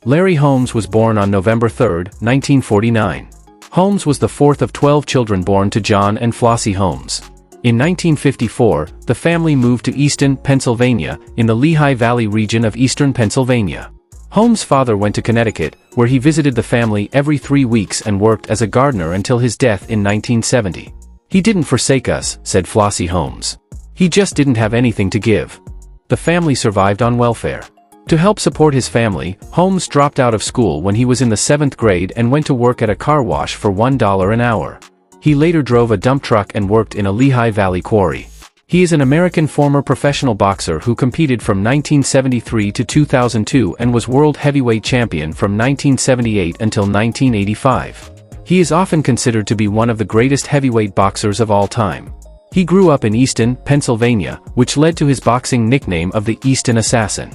Larry Holmes was born on November 3, 1949. Holmes was the fourth of 12 children born to John and Flossie Holmes. In 1954, the family moved to Easton, Pennsylvania, in the Lehigh Valley region of eastern Pennsylvania. Holmes' father went to Connecticut, where he visited the family every 3 weeks and worked as a gardener until his death in 1970. "He didn't forsake us," said Flossie Holmes. "He just didn't have anything to give." The family survived on welfare. To help support his family, Holmes dropped out of school when he was in the 7th grade and went to work at a car wash for $1 an hour. He later drove a dump truck and worked in a Lehigh Valley quarry. He is an American former professional boxer who competed from 1973 to 2002 and was world heavyweight champion from 1978 until 1985. He is often considered to be one of the greatest heavyweight boxers of all time. He grew up in Easton, Pennsylvania, which led to his boxing nickname of the Easton Assassin.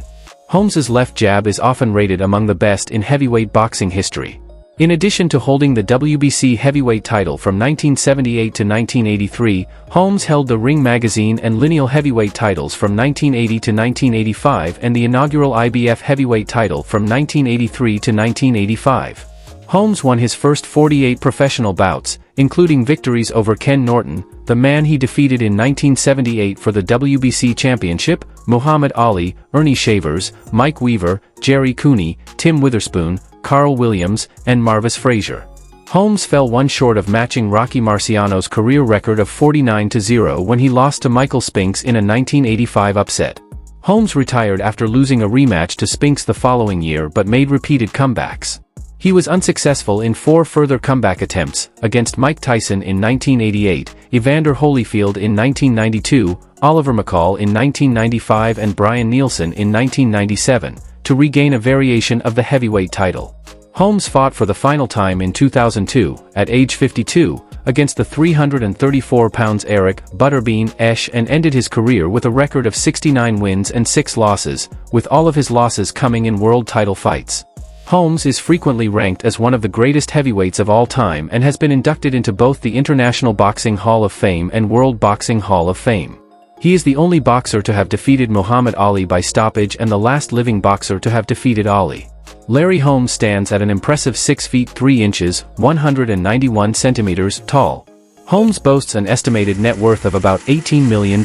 Holmes's left jab is often rated among the best in heavyweight boxing history. In addition to holding the WBC heavyweight title from 1978 to 1983, Holmes held the Ring Magazine and Lineal heavyweight titles from 1980 to 1985 and the inaugural IBF heavyweight title from 1983 to 1985. Holmes won his first 48 professional bouts, including victories over Ken Norton, the man he defeated in 1978 for the WBC championship, Muhammad Ali, Ernie Shavers, Mike Weaver, Jerry Cooney, Tim Witherspoon, Carl Williams, and Marvis Frazier. Holmes fell one short of matching Rocky Marciano's career record of 49-0 when he lost to Michael Spinks in a 1985 upset. Holmes retired after losing a rematch to Spinks the following year but made repeated comebacks. He was unsuccessful in 4 further comeback attempts, against Mike Tyson in 1988, Evander Holyfield in 1992, Oliver McCall in 1995 and Brian Nielsen in 1997, to regain a variation of the heavyweight title. Holmes fought for the final time in 2002, at age 52, against the 334-pound Eric Butterbean Esch and ended his career with a record of 69 wins and 6 losses, with all of his losses coming in world title fights. Holmes is frequently ranked as one of the greatest heavyweights of all time and has been inducted into both the International Boxing Hall of Fame and World Boxing Hall of Fame. He is the only boxer to have defeated Muhammad Ali by stoppage and the last living boxer to have defeated Ali. Larry Holmes stands at an impressive 6 feet 3 inches, 191 centimeters tall. Holmes boasts an estimated net worth of about $18 million.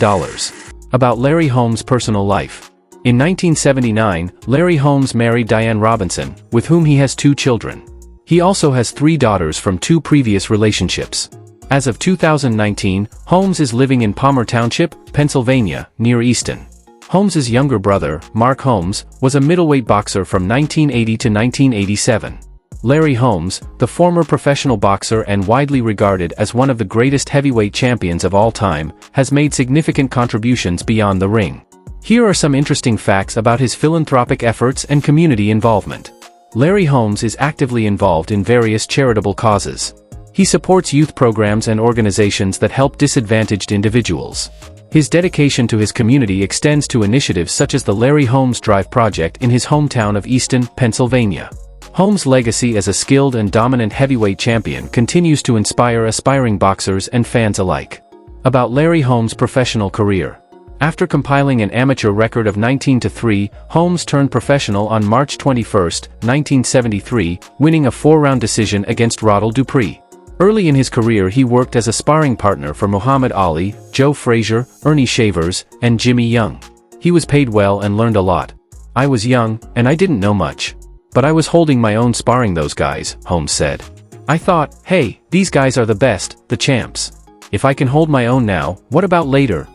About Larry Holmes' personal life. In 1979, Larry Holmes married Diane Robinson, with whom he has 2 children. He also has 3 daughters from 2 previous relationships. As of 2019, Holmes is living in Palmer Township, Pennsylvania, near Easton. Holmes's younger brother, Mark Holmes, was a middleweight boxer from 1980 to 1987. Larry Holmes, the former professional boxer and widely regarded as one of the greatest heavyweight champions of all time, has made significant contributions beyond the ring. Here are some interesting facts about his philanthropic efforts and community involvement. Larry Holmes is actively involved in various charitable causes. He supports youth programs and organizations that help disadvantaged individuals. His dedication to his community extends to initiatives such as the Larry Holmes Drive project in his hometown of Easton, Pennsylvania. Holmes' legacy as a skilled and dominant heavyweight champion continues to inspire aspiring boxers and fans alike. About Larry Holmes' professional career. After compiling an amateur record of 19-3, Holmes turned professional on March 21, 1973, winning a 4-round decision against Roddle Dupree. Early in his career he worked as a sparring partner for Muhammad Ali, Joe Frazier, Ernie Shavers, and Jimmy Young. He was paid well and learned a lot. "I was young, and I didn't know much. But I was holding my own sparring those guys," Holmes said. "I thought, hey, these guys are the best, the champs. If I can hold my own now, what about later?"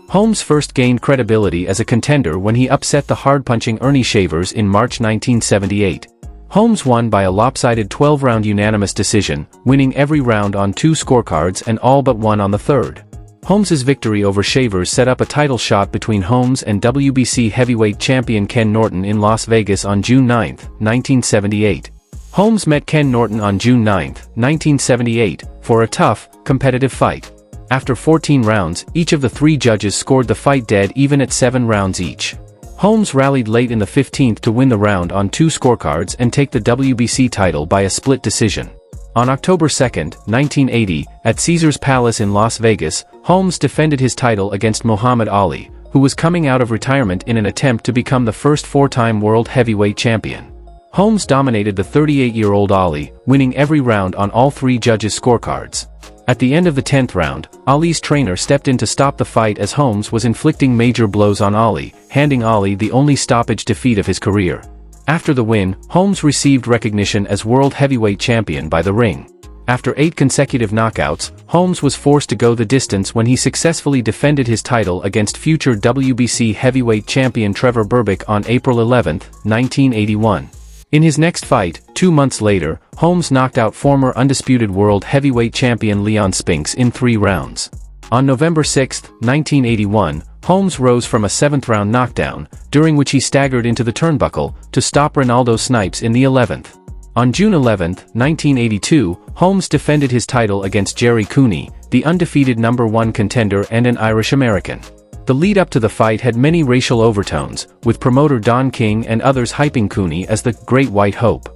Holmes first gained credibility as a contender when he upset the hard-punching Ernie Shavers in March 1978. Holmes won by a lopsided 12-round unanimous decision, winning every round on 2 scorecards and all but one on the 3rd. Holmes's victory over Shavers set up a title shot between Holmes and WBC heavyweight champion Ken Norton in Las Vegas on June 9, 1978. Holmes met Ken Norton on June 9, 1978, for a tough, competitive fight. After 14 rounds, each of the 3 judges scored the fight dead even at 7 rounds each. Holmes rallied late in the 15th to win the round on 2 scorecards and take the WBC title by a split decision. On October 2, 1980, at Caesars Palace in Las Vegas, Holmes defended his title against Muhammad Ali, who was coming out of retirement in an attempt to become the first 4-time world heavyweight champion. Holmes dominated the 38-year-old Ali, winning every round on all three judges' scorecards. At the end of the 10th round, Ali's trainer stepped in to stop the fight as Holmes was inflicting major blows on Ali, handing Ali the only stoppage defeat of his career. After the win, Holmes received recognition as world heavyweight champion by The Ring. After 8 consecutive knockouts, Holmes was forced to go the distance when he successfully defended his title against future WBC heavyweight champion Trevor Berbick on April 11, 1981. In his next fight, 2 months later, Holmes knocked out former undisputed world heavyweight champion Leon Spinks in 3 rounds. On November 6, 1981, Holmes rose from a 7th-round knockdown, during which he staggered into the turnbuckle, to stop Ronaldo Snipes in the 11th. On June 11, 1982, Holmes defended his title against Jerry Cooney, the undefeated #1 contender and an Irish-American. The lead-up to the fight had many racial overtones, with promoter Don King and others hyping Cooney as the Great White Hope.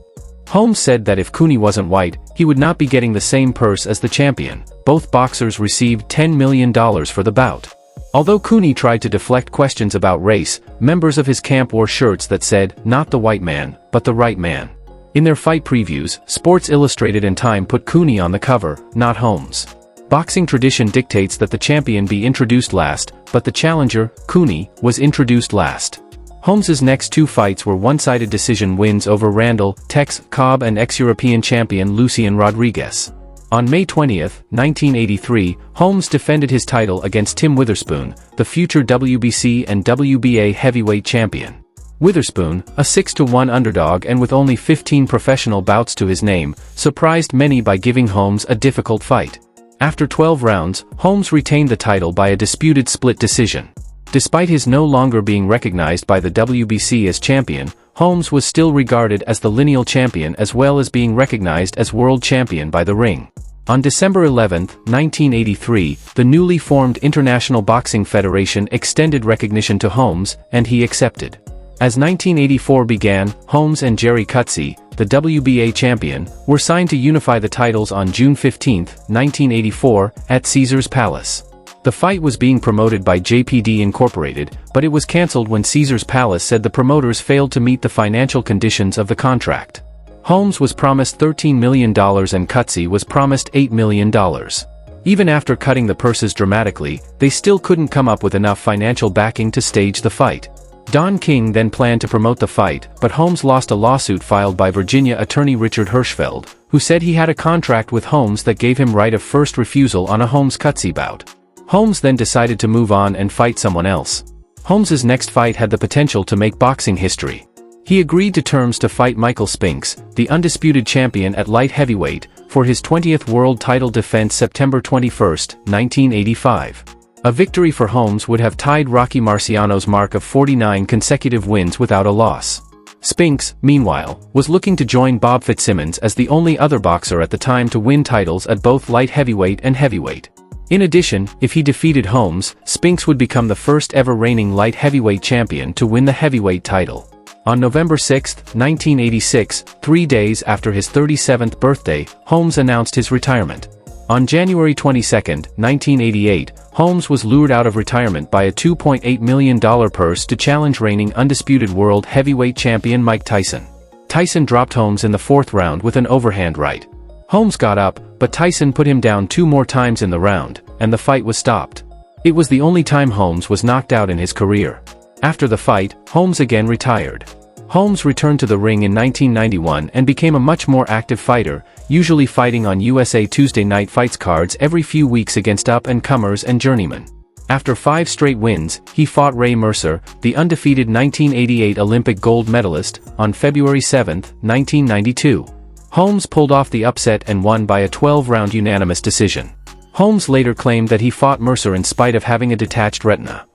Holmes said that if Cooney wasn't white, he would not be getting the same purse as the champion. Both boxers received $10 million for the bout. Although Cooney tried to deflect questions about race, members of his camp wore shirts that said, "Not the white man, but the right man." In their fight previews, Sports Illustrated and Time put Cooney on the cover, not Holmes. Boxing tradition dictates that the champion be introduced last, but the challenger, Cooney, was introduced last. Holmes's next 2 fights were one-sided decision wins over Randall, Tex Cobb and ex-European champion Lucien Rodriguez. On May 20, 1983, Holmes defended his title against Tim Witherspoon, the future WBC and WBA heavyweight champion. Witherspoon, a 6-1 underdog and with only 15 professional bouts to his name, surprised many by giving Holmes a difficult fight. After 12 rounds, Holmes retained the title by a disputed split decision. Despite his no longer being recognized by the WBC as champion, Holmes was still regarded as the lineal champion as well as being recognized as world champion by The Ring. On December 11, 1983, the newly formed International Boxing Federation extended recognition to Holmes, and he accepted. As 1984 began, Holmes and Jerry Cutsey, the WBA champion, were signed to unify the titles on June 15, 1984, at Caesars Palace. The fight was being promoted by JPD Incorporated, but it was cancelled when Caesars Palace said the promoters failed to meet the financial conditions of the contract. Holmes was promised $13 million and Cutsey was promised $8 million. Even after cutting the purses dramatically, they still couldn't come up with enough financial backing to stage the fight. Don King then planned to promote the fight, but Holmes lost a lawsuit filed by Virginia attorney Richard Hirschfeld, who said he had a contract with Holmes that gave him right of first refusal on a Holmes-Cutsey bout. Holmes then decided to move on and fight someone else. Holmes's next fight had the potential to make boxing history. He agreed to terms to fight Michael Spinks, the undisputed champion at light heavyweight, for his 20th world title defense September 21, 1985. A victory for Holmes would have tied Rocky Marciano's mark of 49 consecutive wins without a loss. Spinks, meanwhile, was looking to join Bob Fitzsimmons as the only other boxer at the time to win titles at both light heavyweight and heavyweight. In addition, if he defeated Holmes, Spinks would become the first ever reigning light heavyweight champion to win the heavyweight title. On November 6, 1986, 3 days after his 37th birthday, Holmes announced his retirement. On January 22, 1988, Holmes was lured out of retirement by a $2.8 million purse to challenge reigning undisputed world heavyweight champion Mike Tyson. Tyson dropped Holmes in the 4th round with an overhand right. Holmes got up, but Tyson put him down 2 more times in the round, and the fight was stopped. It was the only time Holmes was knocked out in his career. After the fight, Holmes again retired. Holmes returned to the ring in 1991 and became a much more active fighter, usually fighting on USA Tuesday Night Fights cards every few weeks against up-and-comers and journeymen. After 5 straight wins, he fought Ray Mercer, the undefeated 1988 Olympic gold medalist, on February 7, 1992. Holmes pulled off the upset and won by a 12-round unanimous decision. Holmes later claimed that he fought Mercer in spite of having a detached retina.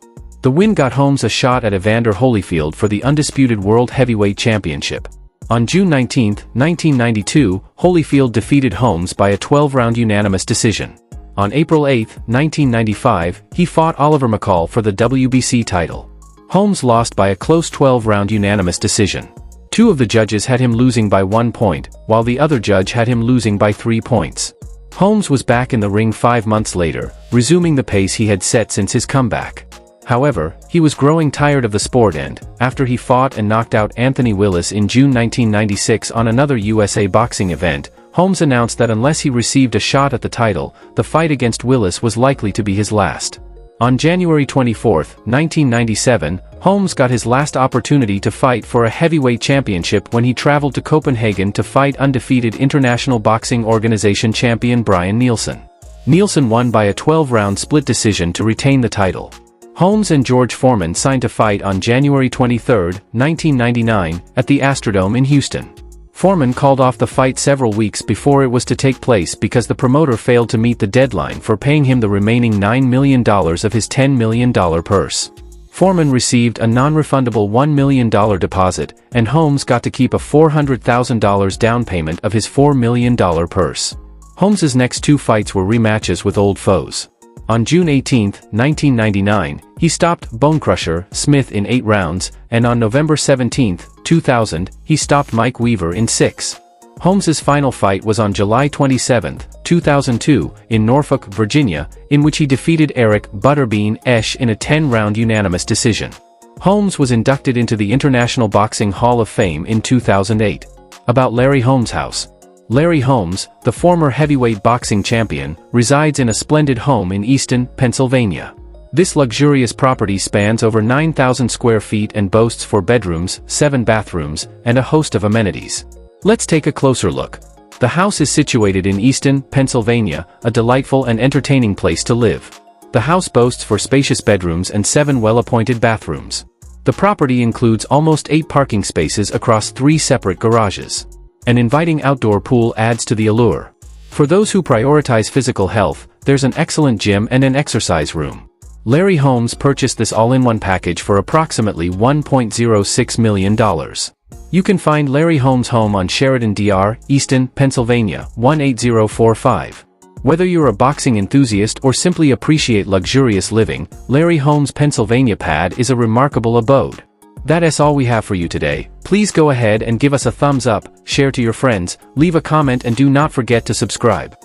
The win got Holmes a shot at Evander Holyfield for the undisputed World Heavyweight Championship. On June 19, 1992, Holyfield defeated Holmes by a 12-round unanimous decision. On April 8, 1995, he fought Oliver McCall for the WBC title. Holmes lost by a close 12-round unanimous decision. 2 of the judges had him losing by 1 point, while the other judge had him losing by 3 points. Holmes was back in the ring 5 months later, resuming the pace he had set since his comeback. However, he was growing tired of the sport and, after he fought and knocked out Anthony Willis in June 1996 on another USA boxing event, Holmes announced that unless he received a shot at the title, the fight against Willis was likely to be his last. On January 24, 1997, Holmes got his last opportunity to fight for a heavyweight championship when he traveled to Copenhagen to fight undefeated International Boxing Organization champion Brian Nielsen. Nielsen won by a 12-round split decision to retain the title. Holmes and George Foreman signed to fight on January 23, 1999, at the Astrodome in Houston. Foreman called off the fight several weeks before it was to take place because the promoter failed to meet the deadline for paying him the remaining $9 million of his $10 million purse. Foreman received a non-refundable $1 million deposit, and Holmes got to keep a $400,000 down payment of his $4 million purse. Holmes's next two fights were rematches with old foes. On June 18, 1999, he stopped Bonecrusher Smith in 8 rounds, and on November 17, 2000, he stopped Mike Weaver in 6. Holmes's final fight was on July 27, 2002, in Norfolk, Virginia, in which he defeated Eric Butterbean Esch in a 10-round unanimous decision. Holmes was inducted into the International Boxing Hall of Fame in 2008. About Larry Holmes' house. Larry Holmes, the former heavyweight boxing champion, resides in a splendid home in Easton, Pennsylvania. This luxurious property spans over 9,000 square feet and boasts 4 bedrooms, 7 bathrooms, and a host of amenities. Let's take a closer look. The house is situated in Easton, Pennsylvania, a delightful and entertaining place to live. The house boasts 4 spacious bedrooms and 7 well-appointed bathrooms. The property includes almost 8 parking spaces across 3 separate garages. An inviting outdoor pool adds to the allure. For those who prioritize physical health, there's an excellent gym and an exercise room. Larry Holmes purchased this all-in-one package for approximately $1.06 million. You can find Larry Holmes' home on Sheridan Dr., Easton, Pennsylvania, 18045. Whether you're a boxing enthusiast or simply appreciate luxurious living, Larry Holmes' Pennsylvania pad is a remarkable abode. That's all we have for you today. Please go ahead and give us a thumbs up, share to your friends, leave a comment, and do not forget to subscribe.